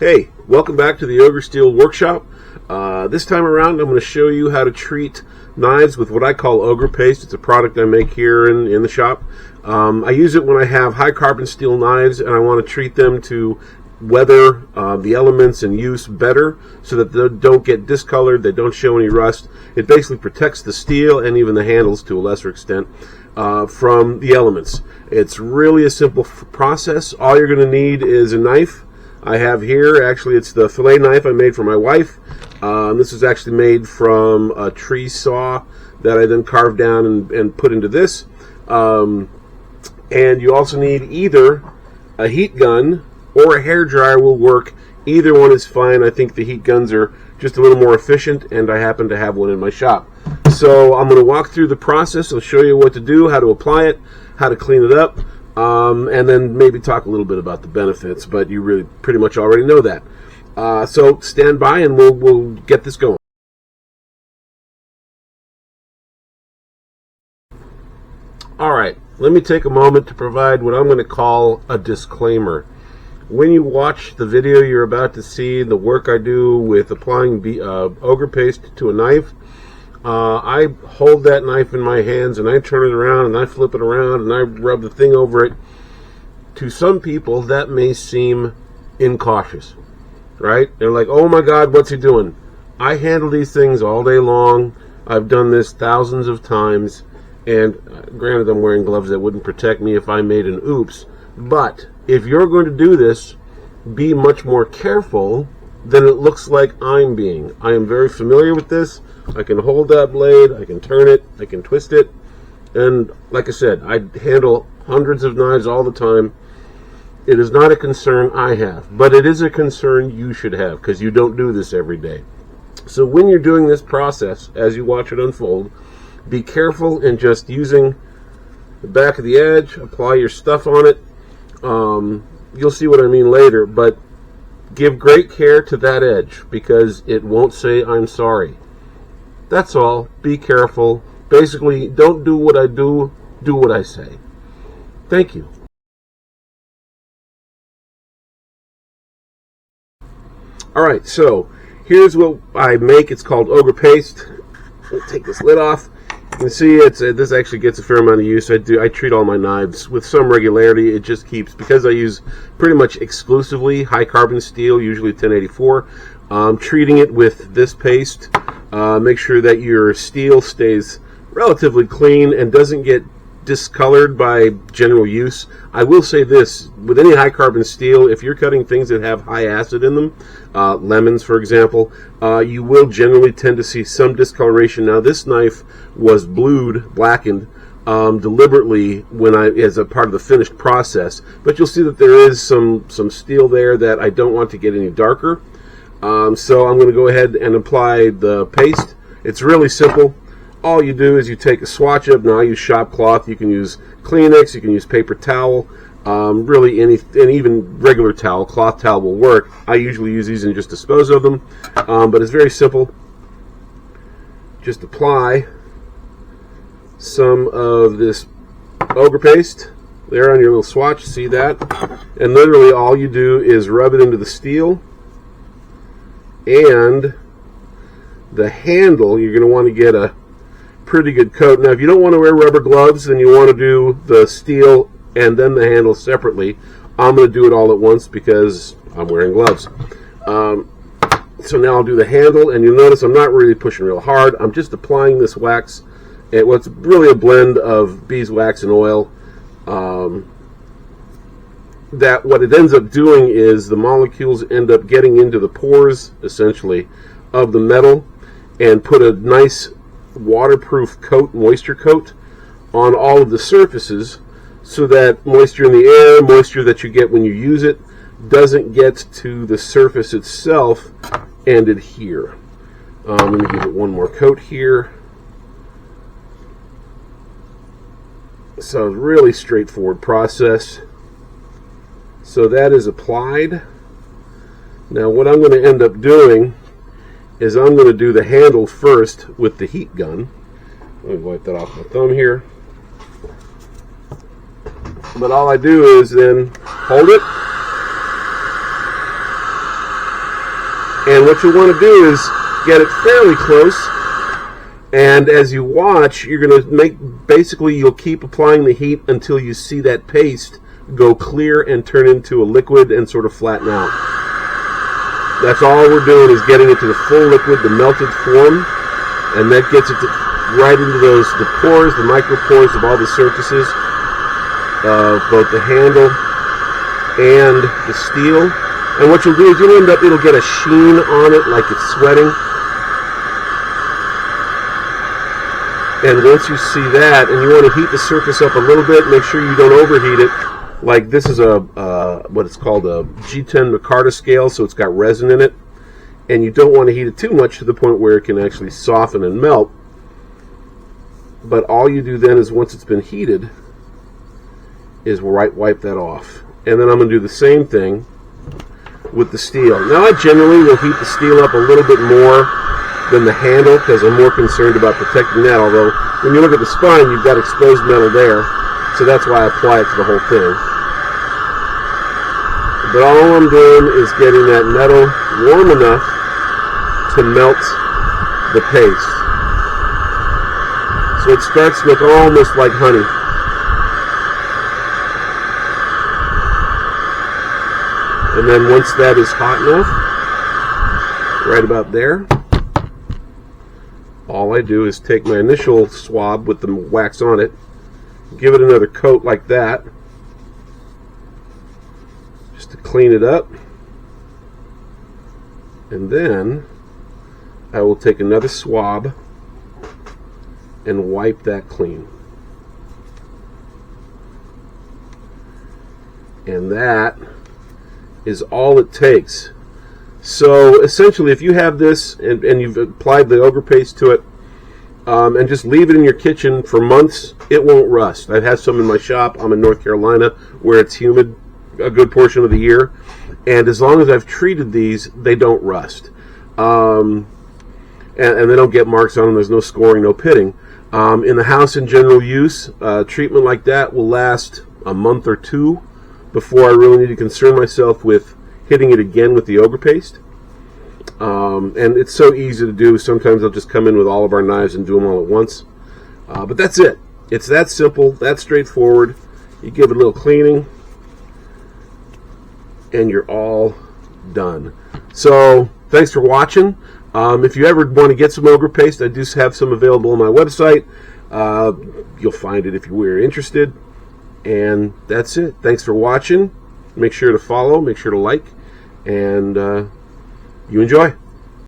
Hey, welcome back to the Ogre Steel Workshop. This time around I'm going to show you how to treat knives with what I call Ogre Paste. It's a product I make here in the shop. I use it when I have high carbon steel knives and I want to treat them to weather the elements in use better so that they don't get discolored, they don't show any rust. It basically protects the steel and even the handles to a lesser extent from the elements. It's really a simple process. All you're going to need is a knife. I have here, actually it's the fillet knife I made for my wife. This is actually made from a tree saw that I then carved down and put into this. And you also need either a heat gun or a hair dryer will work. Either one is fine. I think the heat guns are just a little more efficient, and I happen to have one in my shop. So I'm going to walk through the process. I'll show you what to do, how to apply it, how to clean it up, and then maybe talk a little bit about the benefits, but you really pretty much already know that. So stand by and we'll get this going. Alright, let me take a moment to provide what I'm going to call a disclaimer. When you watch the video you're about to see, the work I do with applying Ogre Paste to a knife, I hold that knife in my hands and I turn it around and I flip it around and I rub the thing over it. To some people that may seem incautious, right? They're like, oh my God, what's he doing? I handle these things all day long. I've done this thousands of times, and granted I'm wearing gloves that wouldn't protect me if I made an oops, but if you're going to do this, be much more careful than it looks like I'm being. I am very familiar with this. I can hold that blade, I can turn it, I can twist it, and like I said, I handle hundreds of knives all the time. It is not a concern I have, but it is a concern you should have because you don't do this every day. So when you're doing this process, as you watch it unfold, be careful in just using the back of the edge, apply your stuff on it. You'll see what I mean later, but give great care to that edge because it won't say I'm sorry. That's all. Be careful. Basically, don't do what I do, do what I say. Thank you. Alright, so here's what I make. It's called Ogre Paste. Let me take this lid off. You can see this actually gets a fair amount of use. I treat all my knives with some regularity. It just keeps, because I use pretty much exclusively high carbon steel, usually 1084. Treating it with this paste, make sure that your steel stays relatively clean and doesn't get discolored by general use. I will say this, with any high carbon steel, if you're cutting things that have high acid in them, lemons for example, you will generally tend to see some discoloration. Now this knife was blackened deliberately as a part of the finished process, but you'll see that there is some steel there that I don't want to get any darker. So I'm going to go ahead and apply the paste. It's really simple. All you do is you take a swatch of, now I use shop cloth, you can use Kleenex, you can use paper towel, really and even regular towel, cloth towel will work. I usually use these and just dispose of them, but it's very simple. Just apply some of this Ogre Paste there on your little swatch, see that? And literally all you do is rub it into the steel, and the handle, you're going to want to get a pretty good coat. Now if you don't want to wear rubber gloves, then you want to do the steel and then the handle separately. I'm going to do it all at once because I'm wearing gloves. So now I'll do the handle, and you'll notice I'm not really pushing real hard. I'm just applying this wax. It's really a blend of beeswax and oil. That what it ends up doing is the molecules end up getting into the pores essentially of the metal and put a nice waterproof coat, moisture coat, on all of the surfaces so that moisture in the air, moisture that you get when you use it, doesn't get to the surface itself and adhere. Let me give it one more coat here. So really straightforward process. So that is applied. Now what I'm going to end up doing is I'm going to do the handle first with the heat gun. Let me wipe that off my thumb here. But all I do is then hold it And what you want to do is get it fairly close. And as you watch, you're going to basically you'll keep applying the heat until you see that paste go clear and turn into a liquid and sort of flatten out. That's all we're doing, is getting it to the full liquid, the melted form, and that gets it right into the pores, the micro pores of all the surfaces, both the handle and the steel. And what you'll do is it'll get a sheen on it like it's sweating. And once you see that, and you want to heat the surface up a little bit, make sure you don't overheat it. Like this is what it's called a G10 micarta scale, so it's got resin in it. And you don't want to heat it too much to the point where it can actually soften and melt. But all you do then is, once it's been heated, is wipe that off. And then I'm going to do the same thing with the steel. Now I generally will heat the steel up a little bit more than the handle, because I'm more concerned about protecting that, although when you look at the spine, you've got exposed metal there, so that's why I apply it to the whole thing. But all I'm doing is getting that metal warm enough to melt the paste. So it starts to look almost like honey. And then once that is hot enough, right about there, all I do is take my initial swab with the wax on it, give it another coat like that, just to clean it up, and then I will take another swab and wipe that clean. And that is all it takes. So essentially, if you have this and you've applied the Ogre Paste to it, and just leave it in your kitchen for months, it won't rust. I've had some in my shop. I'm in North Carolina, where it's humid a good portion of the year, and as long as I've treated these, they don't rust. And they don't get marks on them. There's no scoring, no pitting. In the house in general use, treatment like that will last a month or two before I really need to concern myself with hitting it again with the Ogre Paste. And it's so easy to do. Sometimes I'll just come in with all of our knives and do them all at once. But that's it. It's that simple, that straightforward. You give it a little cleaning, and you're all done. So thanks for watching. If you ever want to get some Ogre Paste, I do have some available on my website. You'll find it if you were interested. And that's it. Thanks for watching. Make sure to follow, make sure to like, and you enjoy.